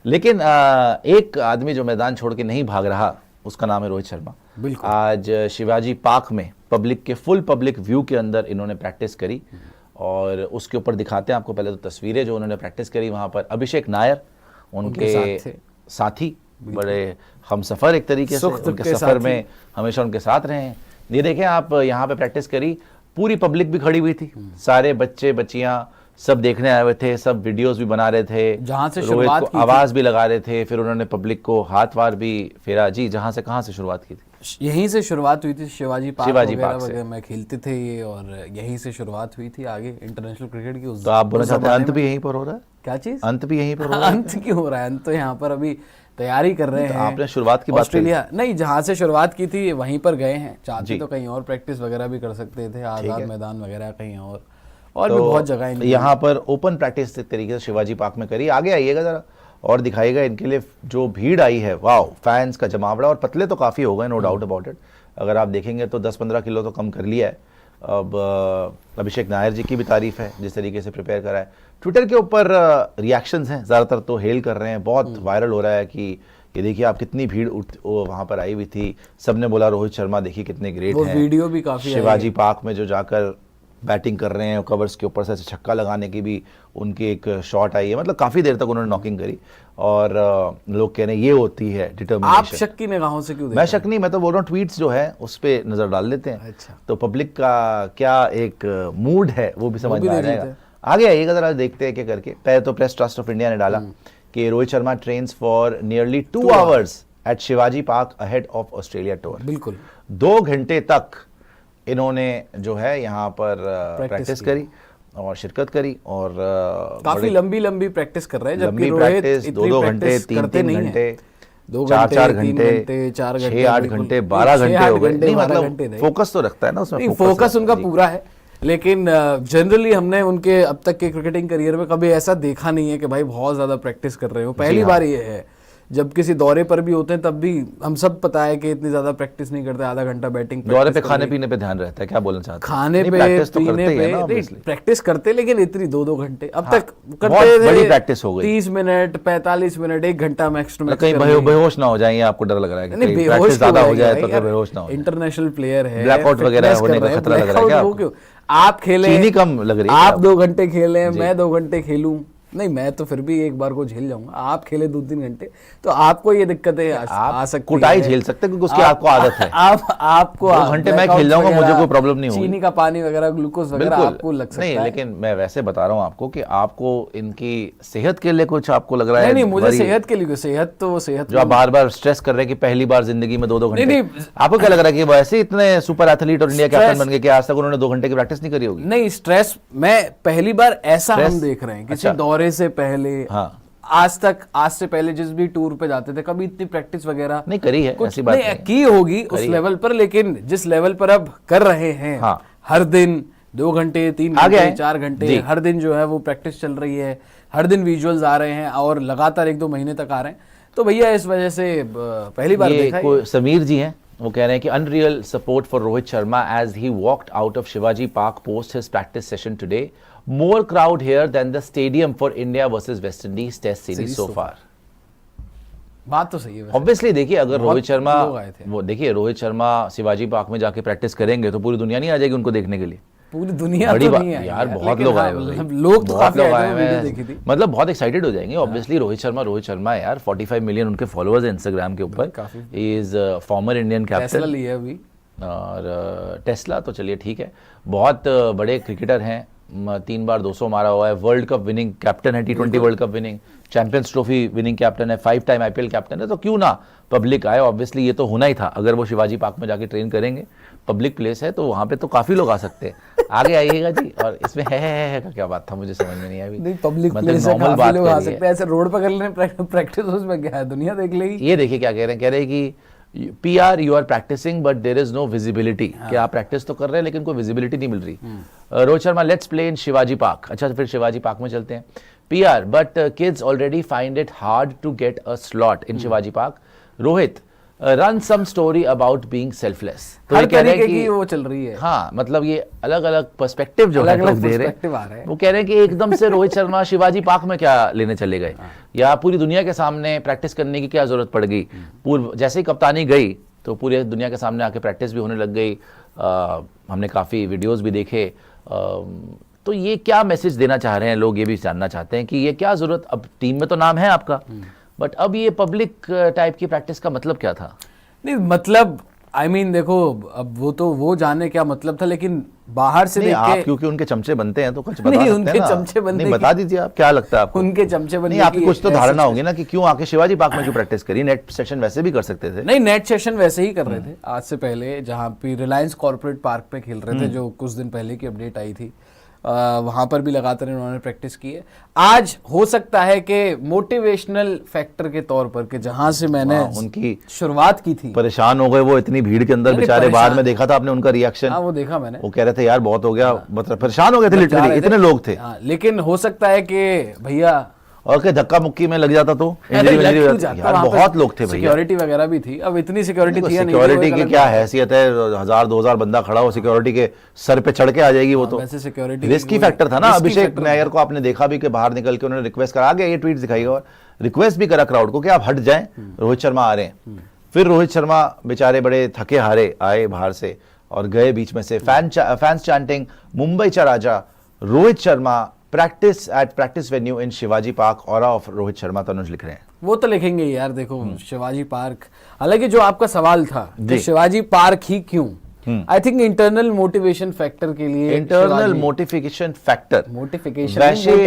लेकिन एक आदमी जो मैदान छोड़ के नहीं भाग रहा, उसका नाम है रोहित शर्मा। बिल्कुल। आज शिवाजी पार्क में पब्लिक के फुल पब्लिक व्यू के अंदर इन्होंने प्रैक्टिस करी और उसके ऊपर दिखाते हैं आपको पहले तो तस्वीरें जो उन्होंने प्रैक्टिस करी। वहां पर अभिषेक नायर उनके साथी, बड़े हमसफर एक तरीके से, उनके सफर में हमेशा उनके साथ रहे हैं। ये देखें आप, यहाँ पे प्रैक्टिस करी, पूरी पब्लिक भी खड़ी हुई थी, सारे बच्चे बच्चियां सब देखने आए हुए थे, सब वीडियोस भी बना रहे थे, जहां से रोहित को आवाज भी लगा रहे थे, फिर उन्होंने पब्लिक को हाथ वार भी फेरा। जी, जहां से कहां से शुरुआत की थी? यहीं से शुरुआत हुई थी, शिवाजी पार्क से में खेलते थे ये, और यहीं से शुरुआत हुई थी आगे इंटरनेशनल क्रिकेट की। तो आप बोलना चाहते हैं अंत भी यहीं पर हो रहा है? क्या चीज? अंत भी यहीं पर हो रहा है? अंत क्यों हो रहा है? अंत तो यहाँ पर अभी तैयारी कर रहे हैं। आपने शुरुआत की बात ऑस्ट्रेलिया नहीं, जहाँ से शुरुआत की थी वहीं पर गए हैं। चाहते तो कहीं और प्रैक्टिस वगैरह भी कर सकते थे, आजाद मैदान वगैरह कहीं और भी बहुत जगह। यहाँ पर ओपन प्रैक्टिस तरीके से शिवाजी पार्क में करी। आगे आइएगा जरा और दिखाइएगा इनके लिए जो भीड़ आई है। वाह, फैंस का जमावड़ा। और पतले तो काफी हो गए, नो डाउट अबाउट इट। अगर आप देखेंगे तो 10-15 किलो तो कम कर लिया है। अब अभिषेक नायर जी की भी तारीफ है जिस तरीके से प्रिपेयर करा है। ट्विटर के ऊपर रिएक्शंस हैं, ज़्यादातर तो हेल कर रहे हैं। बहुत वायरल हो रहा है कि ये देखिए आप कितनी भीड़ वहाँ पर आई हुई थी। सबने बोला रोहित शर्मा देखिए कितने ग्रेट हैं। वीडियो भी काफ़ी शिवाजी पार्क में जो जाकर बैटिंग कर रहे हैं, कवर्स के ऊपर से छक्का लगाने की भी उनकी एक शॉट आई है। मतलब काफ़ी देर तक उन्होंने नॉकिंग करी और लोग कह रहे हैं ये होती है डिटर्मिनेशन। आप शक की निगाहों से क्यों? मैं शक नहीं, मैं तो बोल रहा हूँ ट्वीट्स जो है उस पर नज़र डाल लेते हैं। अच्छा। तो पब्लिक का क्या एक मूड है वो भी समझ में आ जाएगा। आगे आइएगा जरा, देखते हैं क्या करके। पहले तो प्रेस ट्रस्ट ऑफ इंडिया ने डाला कि Rohit Sharma trains for nearly 2 hours at Shivaji Park ahead of Australia tour. बिल्कुल 2 घंटे तक इन्होंने जो है यहाँ पर प्रैक्टिस करी और शिरकत करी और काफी लंबी प्रैक्टिस कर रहे हैं। लंबी प्रैक्टिस 2-2 घंटे, 3-3 घंटे, 4-4 घंटे, 6-8 घंटे, 12 घंटे हो गए। नहीं मतलब फोकस तो रखता है ना उसमें। फोकस उनका पूरा है, लेकिन जनरली हमने उनके अब तक के क्रिकेटिंग करियर में कभी ऐसा देखा नहीं है कि भाई बहुत ज्यादा प्रैक्टिस कर रहे हो। पहली बार ये है। जब किसी दौरे पर भी होते हैं तब भी हम सब पता है कि इतनी ज्यादा प्रैक्टिस नहीं करते। आधा घंटा बैटिंग, दौरे पे खाने पीने पे ध्यान रहता है। क्या बोलना चाहते हैं? खाने पे पीने पे प्रैक्टिस करते, लेकिन इतनी 2-2 घंटे अब तक करते थे। बड़ी प्रैक्टिस हो गई। 30 मिनट, 45 मिनट, 1 घंटा मैक्स टू मैक्स। कहीं बेहोश ना हो जाए, आपको डर लग रहा है कि प्रैक्टिस ज्यादा हो जाए तो फिर बेहोश ना हो। इंटरनेशनल प्लेयर है, ब्लैकआउट वगैरह होने का खतरा लग रहा है क्या? आप खेले, चीनी कम लग रही है। आप 2 घंटे खेले, मैं 2 घंटे खेलूं, नहीं मैं तो फिर भी एक बार को झेल जाऊंगा। आप खेले 2-3 घंटे तो आपको ये दिक्कतें आ सकती है। कुटाई झेल सकते हैं क्योंकि उसकी आपको आदत है। आपको 2 घंटे मैं खेल जाऊंगा, मुझे कोई प्रॉब्लम नहीं होगी। चीनी का पानी वगैरह, ग्लूकोज वगैरह आपको लग सकता है। नहीं, लेकिन मैं वैसे बता रहा हूँ आपको कि आपको इनकी सेहत के लिए कुछ आपको लग रहा है? नहीं, मुझे सेहत के लिए, सेहत जो आप बार-बार स्ट्रेस कर रहे हैं कि पहली बार जिंदगी में 2-2 घंटे। आपको क्या लग रहा है कि वो ऐसे इतने सुपर एथलीट और इंडिया कैप्टन बन गए कि आज तक उन्होंने 2 घंटे की प्रैक्टिस नहीं करी होगी? नहीं, स्ट्रेस मैं पहली बार ऐसा हम देख रहे हैं किसी दौरे से पहले। हाँ, आज से पहले जिस भी टूर पे जाते थे कभी इतनी प्रैक्टिस वगैरह नहीं करी है, ऐसी बात नहीं की होगी उस लेवल पर, लेकिन जिस लेवल पर अब कर रहे हैं। हाँ। हर दिन 2 घंटे, 3 घंटे, 4 घंटे, हर दिन जो है वो प्रैक्टिस चल रही है। हर दिन विजुअल्स आ रहे हैं और लगातार 1-2 महीने तक आ रहे हैं। तो भैया इस वजह से पहली बार देखा है। समीर जी हैं, वो कह रहे हैं कि unreal support for Rohit Sharma as he walked out of Shivaji Park post his practice session today. More crowd here than the stadium for India versus West Indies Test series so far. बात तो सही है। Obviously देखिए, अगर रोहित शर्मा, वो देखिए रोहित शर्मा शिवाजी पार्क में जाके प्रैक्टिस करेंगे तो पूरी दुनिया नहीं आ जाएगी उनको देखने के लिए। पूरी दुनिया बड़ी तो नहीं है यार, बहुत लोग आए हुए, लोग तो काफी आए हैं, मतलब बहुत एक्साइटेड हो जाएंगे। ऑब्वियसली रोहित शर्मा है यार, 45 मिलियन उनके फॉलोअर्स हैं इंस्टाग्राम के ऊपर। He is former Indian captain और टेस्ला तो चलिए ठीक है, बहुत बड़े क्रिकेटर हैं। 3 बार 200 मारा हुआ है, वर्ल्ड कप विनिंग कैप्टन है, T20 world cup winning, champions trophy winning captain है, 5 टाइम IPL कैप्टन है। तो क्यों ना पब्लिक आए? ऑब्वियसली ये तो होना ही था। अगर वो शिवाजी पार्क में जाके ट्रेन करेंगे, पब्लिक प्लेस है तो वहां पे तो काफी लोग आ सकते हैं। आगे आइएगा जी। और इसमें है का क्या बात था, मुझे समझ में नहीं आया। नहीं, पब्लिक प्लेस है, काफी लोग आ सकते हैं। ऐसे रोड पर कर लेने प्रैक्टिस, उसमें क्या है, दुनिया देख लेगी। ये देखिए क्या कह रहे हैं, कह रहे हैं कि PR you are practising but there is no visibility. कि आप प्रैक्टिस तो कर रहे हैं लेकिन कोई विजिबिलिटी नहीं मिल रही। Rohit Sharma let's play in Shivaji Park. अच्छा, फिर शिवाजी पार्क में चलते हैं। PR but kids already find it hard to get a slot in Shivaji Park. Rohit run some story about being selfless. तो हर ये कह रहे तरीके हैं की वो चल रही है। हाँ मतलब ये अलग अलग पर्सपेक्टिव जो है लोग दे रहे हैं। वो कह रहे हैं कि एकदम से रोहित शर्मा शिवाजी पार्क में क्या लेने चले गए, या पूरी दुनिया के सामने प्रैक्टिस करने की क्या जरूरत पड़ गई। पूर्व जैसे ही कप्तानी गई तो पूरी दुनिया के सामने आके प्रैक्टिस भी होने लग गई। हमने काफ़ी वीडियोस भी देखे। तो ये क्या मैसेज देना चाह रहे हैं लोग, ये भी जानना चाहते हैं कि ये क्या जरूरत, अब टीम में तो नाम है आपका, बट अब ये पब्लिक टाइप की प्रैक्टिस का मतलब क्या था? नहीं मतलब I mean, देखो अब वो तो वो जाने क्या मतलब था, लेकिन बाहर से देख के क्योंकि उनके चमचे बनते हैं तो कुछ बता नहीं, सकते हैं उनके ना। चमचे बनने नहीं बता दीजिए आप, क्या लगता है आपको? उनके चमचे बनने नहीं, आपकी कुछ तो धारणा होगी ना कि क्यों आके शिवाजी पार्क में क्यों प्रैक्टिस करी। नेट सेशन वैसे भी कर सकते थे। नहीं, नेट सेशन वैसे ही कर रहे थे आज से पहले, जहाँ पे रिलायंस कॉर्पोरेट पार्क पे खेल रहे थे, जो कुछ दिन पहले की अपडेट आई थी। वहां पर भी लगातार इन्होंने प्रैक्टिस की है। आज हो सकता है कि मोटिवेशनल फैक्टर के तौर पर, कि जहां से मैंने उनकी शुरुआत की थी, परेशान हो गए वो इतनी भीड़ के अंदर बेचारे। बाद में देखा था आपने उनका रिएक्शन? हाँ वो देखा मैंने। वो कह रहे थे यार बहुत हो गया, मतलब परेशान हो गए थे लिटरली, इतने लोग थे। लेकिन हो सकता है कि भैया और क्या धक्का मुक्की में लग जाता तो इंजरी हो जाती। यार बहुत लोग थे भैया, सिक्योरिटी वगैरह भी थी। अब इतनी सिक्योरिटी थी या नहीं, सिक्योरिटी की क्या हैसियत है? 1000-2000 बंदा खड़ा हो, सिक्योरिटी के सर पे चढ़ के आ जाएगी वो तो। वैसे सिक्योरिटी रिस्की फैक्टर था ना। अभिषेक नायर को आपने देखा भी कि बाहर निकल के उन्होंने रिक्वेस्ट करा, आगे ये ट्वीट दिखाई और रिक्वेस्ट भी करा क्राउड को कि आप हट जाएं, रोहित शर्मा आ रहे हैं। फिर रोहित शर्मा बेचारे बड़े थके हारे आए बाहर से और गए बीच में से। फैंस चैंटिंग मुंबई चा राजा, Rohit Sharma practice at practice venue in Shivaji Park, aura of Rohit Sharma, Tanuj लिख रहे हैं। वो तो लिखेंगे यार, देखो शिवाजी पार्क। हालांकि जो आपका सवाल था कि शिवाजी पार्क ही क्यों, I think internal motivation factor के लिए। इंटरनल मोटिवेशन फैक्टर,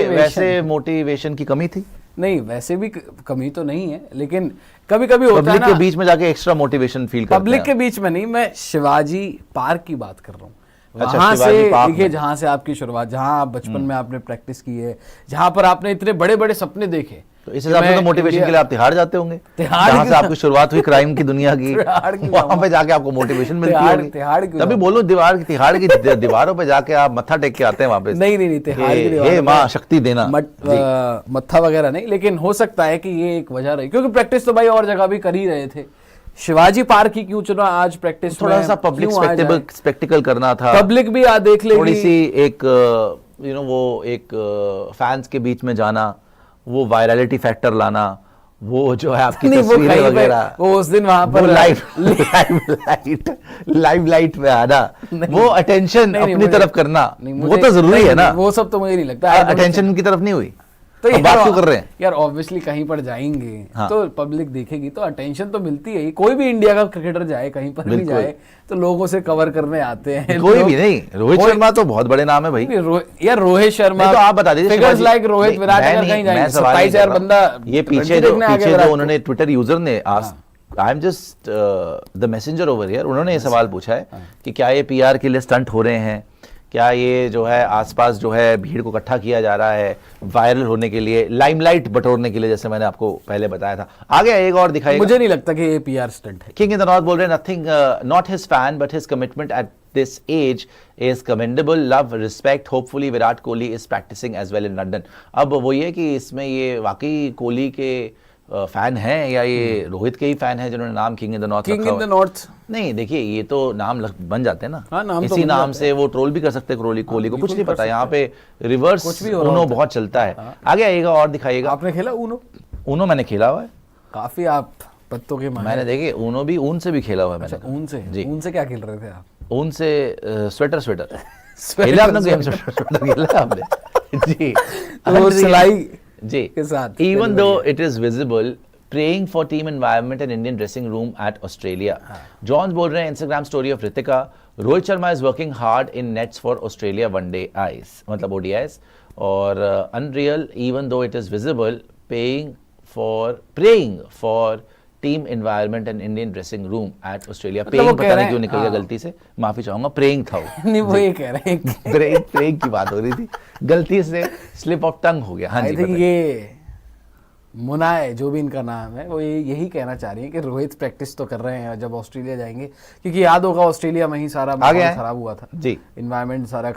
वैसे मोटिवेशन की कमी थी? नहीं, वैसे भी कमी तो नहीं है, लेकिन कभी कभी होता है ना, पब्लिक के बीच में जाके एक्स्ट्रा मोटिवेशन फील करते हैं। पब्लिक के बीच में नहीं, मैं शिवाजी पार्क की बात कर रहा हूँ। वहां से देखिए, जहां से आपकी शुरुआत, जहां आप बचपन में आपने प्रैक्टिस की है, जहां पर आपने इतने बड़े बड़े सपने देखे, तो इस हिसाब से तो मोटिवेशन के लिए आप तिहाड़ जाते होंगे। जहां से आपकी शुरुआत हुई क्राइम की दुनिया की, वहां पे जाके आपको मोटिवेशन मिलती होगी। तभी बोलो तिहाड़ की दीवारों पे जाके आप मत्था टेक के आते हैं वापस। नहीं, तिहाड़ की हे मां शक्ति देना, मत्था वगैरह नहीं, लेकिन हो सकता है कि ये एक वजह रही, क्योंकि प्रैक्टिस तो भाई और जगह भी कर ही रहे थे। शिवाजी पार्क ही क्यों चुना आज प्रैक्टिस? थोड़ा सा पब्लिक स्पेक्टिकल करना था, पब्लिक भी देख लेगी, थोड़ी सी एक वो एक फैंस के बीच में जाना, वो वायरलिटी फैक्टर लाना, वो जो है आपकी तस्वीरें वगैरह, वो उस दिन वहां पर लाइव लाइट में आना, वो अटेंशन अपनी तरफ करना, वो तो जरूरी है ना। वो सब तो मुझे नहीं लगता अटेंशन की तरफ नहीं हुई तो बात क्यों कर रहे हैं यार? ऑब्वियसली कहीं पर जाएंगे तो पब्लिक देखेगी तो अटेंशन तो मिलती है। कोई भी इंडिया का क्रिकेटर जाए, कहीं पर भी जाए, तो लोग उसे कवर करने आते हैं। कोई भी नहीं, रोहित शर्मा तो बहुत बड़े नाम है भाई। यार रोहित शर्मा तो आप बता दीजिए, फिगर्स लाइक रोहित, विराट अगर कहीं जाएंगे, 27,000 बंदा ये पीछे जो उन्होंने ट्विटर यूजर ने I am just the messenger over here, उन्होंने ये सवाल पूछा है कि क्या ये पीआर के लिए स्टंट हो रहे हैं, क्या ये जो है आसपास जो है भीड़ को इकट्ठा किया जा रहा है वायरल होने के लिए, लाइमलाइट बटोरने के लिए, जैसे मैंने आपको पहले बताया था। आगे एक और दिखाएगा। मुझे नहीं लगता कि ये पीआर स्टंट है। किंग इन द नॉर्थ बोल रहे हैं nothing, not his fan but his commitment at this age is commendable, love respect, hopefully Virat Kohli is practising as well in London. अब वो ये कि इसमें ये वाकई कोहली के फैन हैं या ये रोहित के ही फैन हैं जिन्होंने नाम किंग इन द नॉर्थ रखा? किंग इन द नॉर्थ नहीं, देखिए ये तो नाम बन जाते हैं ना। नाम इसी तो नाम से वो ट्रोल भी कर सकते हैं कोहली को, कुछ नहीं पता। यहाँ पे रिवर्स ऊनो बहुत चलता है। आगे आइएगा और दिखाइएगा। आपने खेला ऊनो? मैंने खेला हुआ है काफी। आप पत्तों के मैंने देखे ऊनो भी, ऊन से भी खेला हुआ है मैंने। ऊन से? जी। ऊन से क्या खेल रहे थे आप? ऊन से स्वेटर खेला आपने? गेम स्वेटर खेला आपने? जी, तो सिलाई जी के साथ। Even though it is visible, praying for team environment and Indian dressing room at Australia. Johns बोल रहे हैं Instagram story of Ritika, Rohit Sharma is working hard in nets for Australia one day eyes, मतलब ODIs, और unreal even though it is visible, praying for team environment and Indian dressing room at Australia. Praying पता नहीं क्यों निकल गया गलती से, माफी चाहूंगा। praying था वो। नहीं, वो ये कह रहे हैं praying की बात हो रही थी, गलती से slip of tongue हो गया। हाँ जी, ये मुनाए जो भी इनका नाम है, वो यही कहना चाह रही है कि रोहित प्रैक्टिस तो कर रहे हैं जब ऑस्ट्रेलिया जाएंगे, क्योंकि याद होगा ऑस्ट्रेलिया में ही सारा माहौल खराब हुआ था जी, इन्वायरमेंट सारा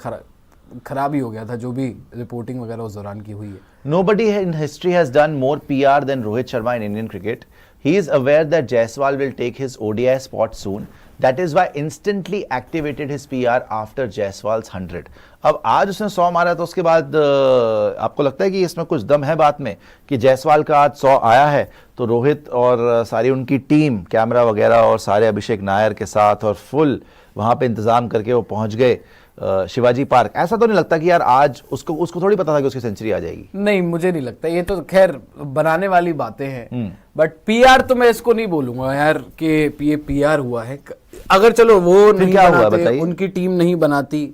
खराब ही हो गया था, जो भी रिपोर्टिंग वगैरह उस दौरान की हुई है। Nobody in history has done more PR than Rohit Sharma in Indian cricket. he is aware that Jaiswal will take his ODI spot soon. That is why instantly activated his PR after Jaiswal's 100. अब आज उसने 100 मारा तो उसके बाद आपको लगता है कि इसमें कुछ दम है बात में कि जायसवाल का आज 100 आया है तो रोहित और सारी उनकी टीम कैमरा वगैरह और सारे अभिषेक नायर के साथ और फुल वहां पे इंतजाम करके वो पहुंच गए शिवाजी पार्क? ऐसा तो नहीं लगता कि यार आज उसको थोड़ी पता था कि उसकी सेंचुरी आ जाएगी? नहीं, मुझे नहीं लगता। ये तो खैर बनाने वाली बातें हैं, बट पीआर तो मैं इसको नहीं बोलूंगा यार कि ये पीआर हुआ है। अगर चलो वो नहीं बनाते, उनकी टीम नहीं बनाती,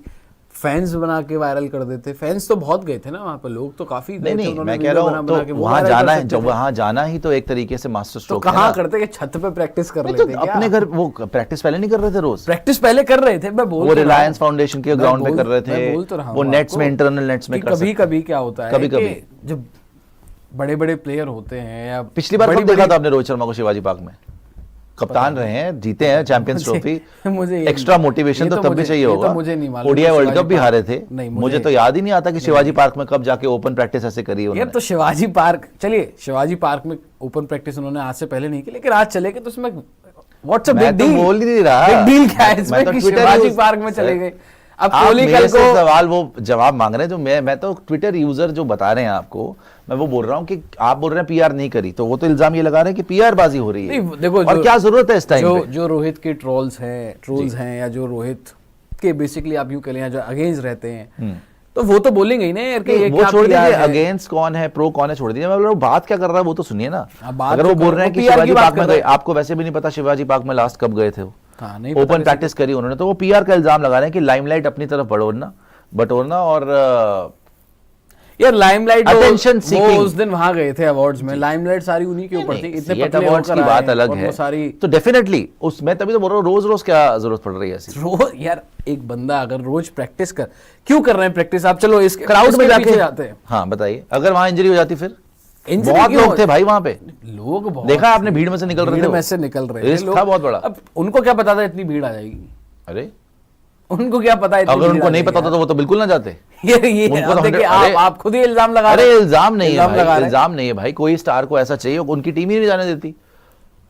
फैंस बना के वायरल कर देते। फैंस तो बहुत गए थे ना वहां पर, लोग तो काफी नहीं मैं कह रहा हूँ तो वहां जाना है, जब वहां जाना ही तो एक तरीके से मास्टर स्ट्रोक। तो कहाँ करते कि छत पे प्रैक्टिस कर लेते तो अपने घर वो प्रैक्टिस पहले नहीं कर रहे थे? रोज प्रैक्टिस पहले कर रहे थे, मैं बोल, वो रिलायंस फाउंडेशन के ग्राउंड पे कर रहे थे, वो नेट्स में, इंटरनल नेट्स में। कभी कभी क्या होता है, कभी कभी जब बड़े बड़े प्लेयर होते हैं, या पिछली बार कब देखा था आपने रोहित शर्मा को शिवाजी पार्क में? कप्तान रहे हैं, जीते हैं चैंपियंस ट्रॉफी, मुझे एक्स्ट्रा मोटिवेशन तो तब भी चाहिए होगा। मुझे नहीं मालूम, ओडीआई वर्ल्ड कप भी हारे थे। मुझे तो याद ही नहीं आता कि शिवाजी पार्क में कब जाके ओपन प्रैक्टिस ऐसे करी उन्होंने। यार तो शिवाजी पार्क, चलिए शिवाजी पार्क में ओपन प्रैक्टिस उन्होंने आज से पहले नहीं की, लेकिन आज चले गए तो उसमें व्हाट्स अ बिग डील? बोल नहीं रहा, बिग डील क्या है इसमें कि शिवाजी पार्क में चले गए? अब कोहली कल को सवाल वो जवाब मांग रहे हैं, जो मैं तो ट्विटर यूजर जो बता रहे हैं आपको, मैं वो बोल रहा हूँ कि आप बोल रहे हैं पीआर नहीं करी, तो वो तो इल्जाम ये लगा रहे हैं कि पीआर बाजी हो रही है। देखो, और क्या जरूरत है इस टाइम पे? जो रोहित के ट्रोल्स हैं या जो रोहित के बेसिकली आप यूं कह लें जो अगेंस्ट रहते हैं, तो वो तो बोलेंगे ही ना यार कि ये वो छोड़ दीजिए, अगेंस्ट कौन है प्रो कौन है छोड़ दीजिए, मैं बोल रहा हूँ बात क्या कर रहा है वो तो सुनिए ना। अगर वो बोल रहे हैं कि शिवाजी पार्क में गए, आपको वैसे भी नहीं पता शिवाजी पार्क में लास्ट कब गए थे वो, ओपन प्रैक्टिस करी उन्होंने, तो वो पीआर का इल्जाम लगा रहे हैं कि लाइमलाइट अपनी तरफ बटोरना और यार लाइमलाइट अटेंशन सीकिंग। उस दिन वहां गए थे अवार्ड्स में, लाइमलाइट सारी उन्हीं के ऊपर थी, इतने पतले अवार्ड्स की बात अलग है सारी, तो डेफिनेटली उसमें तभी तो बोल रहा हूँ रोज क्या जरूरत पड़ रही है ऐसी? रोज यार एक बंदा अगर रोज प्रैक्टिस क्यों कर रहे हैं प्रैक्टिस? आप चलो इस क्राउड में जाते हैं, हाँ बताइए, अगर वहां इंजरी हो जाती फिर? बहुत लोग थे भाई वहां पे, लोग बहुत देखा आपने, भीड़ में से निकल रहे थे, में से निकल रहे थे, था बहुत बड़ा। अब उनको क्या पता था इतनी भीड़ आ जाएगी? अरे उनको क्या पता है? अगर उनको नहीं पता था तो वो तो बिल्कुल ना जाते। आप खुद ही इल्जाम लगा रहे। अरे इल्जाम नहीं है, इल्जाम नहीं है भाई, कोई स्टार को ऐसा चाहिए, उनकी टीम ही नहीं जाने देती।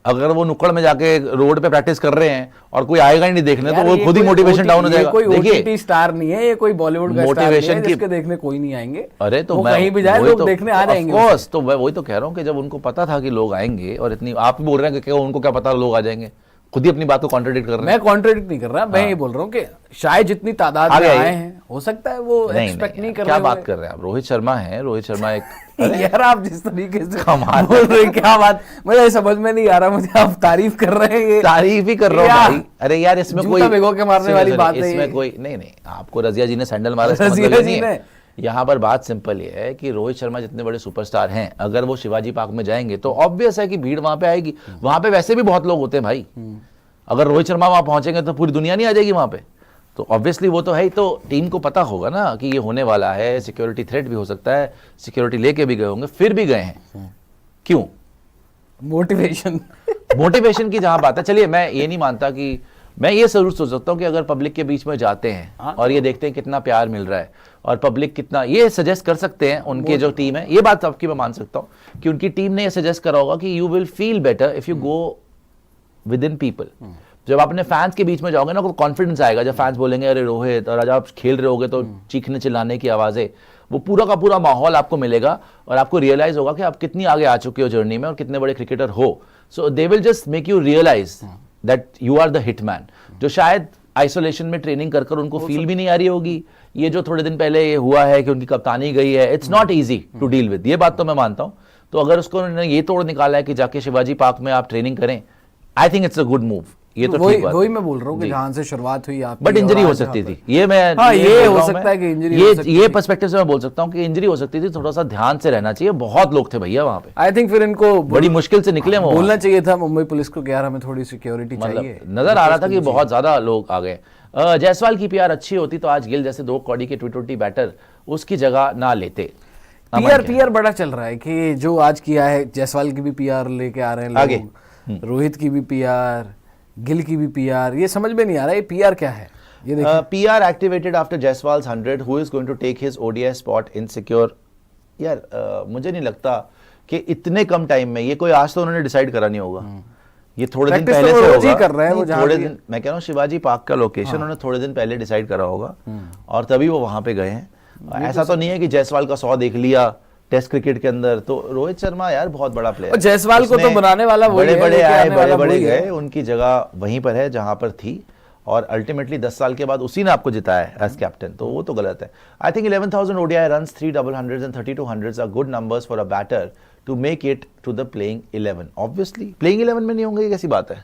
अगर वो नुक्कड़ में जाके रोड पे प्रैक्टिस कर रहे हैं और कोई आएगा ही नहीं देखने, तो वो खुद ही मोटिवेशन डाउन हो जाएगा। कोई ओटीटी स्टार नहीं है, ये कोई बॉलीवुड का मोटिवेशन की देखने कोई नहीं आएंगे। अरे तो कहीं भी जाए लोग देखने आ जाएंगे। ऑफ कोर्स, तो मैं वही तो कह रहा हूँ कि जब उनको पता था कि लोग आएंगे, और इतनी आप बोल रहे हैं कि उनको क्या पता लोग आ जाएंगे, खुद ही अपनी बात को कॉन्ट्रडिक्ट कर रहे हैं। मैं कॉन्ट्रडिक्ट नहीं कर रहा, मैं ये बोल रहा हूँ कि शायद जितनी तादाद में आए हैं, हो सकता है वो एक्सपेक्ट नहीं कर रहे। क्या बात कर रहे हैं आप? रोहित शर्मा है, रोहित शर्मा एक यार आप जिस तरीके से बोल रहे हैं, क्या बात, मुझे समझ में नहीं आ रहा। मुझे आप तारीफ कर रहे हैं, तारीफ ही कर रहा हूँ भाई। अरे यार इसमें कोई भिगो के मारने वाली बात है, इसमें कोई नहीं। आपको रजिया जी ने सैंडल मारा, रजिया जी ने। यहाँ पर बात सिंपल ये है कि रोहित शर्मा जितने बड़े सुपरस्टार हैं, अगर वो शिवाजी पार्क में जाएंगे तो ऑब्वियस है कि भीड़ वहां पे आएगी। वहां पे वैसे भी बहुत लोग होते हैं भाई, अगर रोहित शर्मा वहां पहुंचेंगे तो पूरी दुनिया नहीं आ जाएगी वहां पे, तो ऑब्वियसली वो तो है ही। तो टीम को पता होगा ना कि ये होने वाला है, सिक्योरिटी थ्रेट भी हो सकता है, सिक्योरिटी लेके भी गए होंगे, फिर भी गए हैं। क्यों? मोटिवेशन की जहां बात है, चलिए मैं ये नहीं मानता कि, मैं ये जरूर सोच सकता हूँ कि अगर पब्लिक के बीच में जाते हैं और ये देखते हैं कितना प्यार मिल रहा है और पब्लिक कितना, ये सजेस्ट कर सकते हैं उनके जो टीम है, ये बात आपकी मैं मान सकता हूँ कि उनकी टीम ने ये सजेस्ट करा होगा कि you will feel better if you go with in people. जब अपने फैंस के बीच में जाओगे ना तो कॉन्फिडेंस आएगा, जब फैंस बोलेंगे अरे रोहित, और जब आप खेल रहे होगे तो चीखने चिल्लाने की आवाजें, वो पूरा का पूरा माहौल आपको मिलेगा और आपको रियलाइज होगा कि आप कितनी आगे आ चुके हो जर्नी में और कितने बड़े क्रिकेटर हो। So they will just make you realise that you are the hitman, जो शायद आइसोलेशन में ट्रेनिंग कर उनको फील भी नहीं आ रही होगी। ये जो थोड़े दिन पहले ये हुआ है कि उनकी कप्तानी गई है, it's not easy to deal with, ये बात तो मैं मानता हूं। तो अगर उसको उन्होंने ये तोड़ निकाला है कि जाके शिवाजी पार्क में आप ट्रेनिंग करें, I think it's a good move. ये तो ठीक बात, वही मैं बोल रहा हूँ कि जहां से शुरुआत हुई आपकी, बट इंजरी हो सकती थी, ये मैं ये हो सकता है कि इंजरी हो सकती ये पर्सपेक्टिव से मैं बोल सकता हूँ कि इंजरी हो सकती थी, थोड़ा सा ध्यान से रहना चाहिए। बहुत लोग थे भैया वहां पे, आई थिंक फिर इनको बड़ी मुश्किल से निकले, बोलना चाहिए था मुंबई पुलिस को कि यार हमें थोड़ी सिक्योरिटी चाहिए। नजर आ रहा था कि बहुत ज्यादा लोग आ गए। जायसवाल की पीआर अच्छी होती तो आज गिल जैसे 2 कौड़ी के T20 बैटर उसकी जगह ना लेते। पीआर बड़ा चल रहा है कि जो आज किया है, जायसवाल की भी पीआर लेके आ रहे हैं आगे, रोहित की भी पीआर, गिल की भी पीआर, ये समझ में नहीं आ रहा है पीआर क्या है। ये देखिए, PR activated after Jaiswal's 100, who is going to take his ODI spot insecure. यार मुझे नहीं लगता कि इतने कम टाइम में, ये कोई आज तो उन्होंने डिसाइड करा नहीं होगा, ये थोड़े दिन Practice पहले तो से रोज ही होगा। कर रहे हैं वो नहीं, जहाँ थोड़े भी दिन, मैं कह रहा हूँ शिवाजी पार्क का लोकेशन उन्होंने थोड़े दिन पहले डिसाइड करा होगा और तभी वो वहां पे गए हैं। ऐसा तो नहीं है कि जायसवाल का 100 देख लिया टेस्ट क्रिकेट के अंदर। तो रोहित शर्मा यार बहुत बड़ा प्लेयर, और जायसवाल को तो बनाने वाला वही है, बड़े लेके आए, आने वाला बड़े वही है। गए, उनकी जगह वहीं पर है जहां पर थी, और अल्टीमेटली 10 साल के बाद उसी ने आपको जिताया है एज कैप्टन, तो वो तो गलत है। I think 11,000 ODI runs, 3 double hundreds and 32 hundreds are good numbers for a batter to make it to the playing 11. Obviously playing 11 में नहीं होंगे, ये कैसी बात है।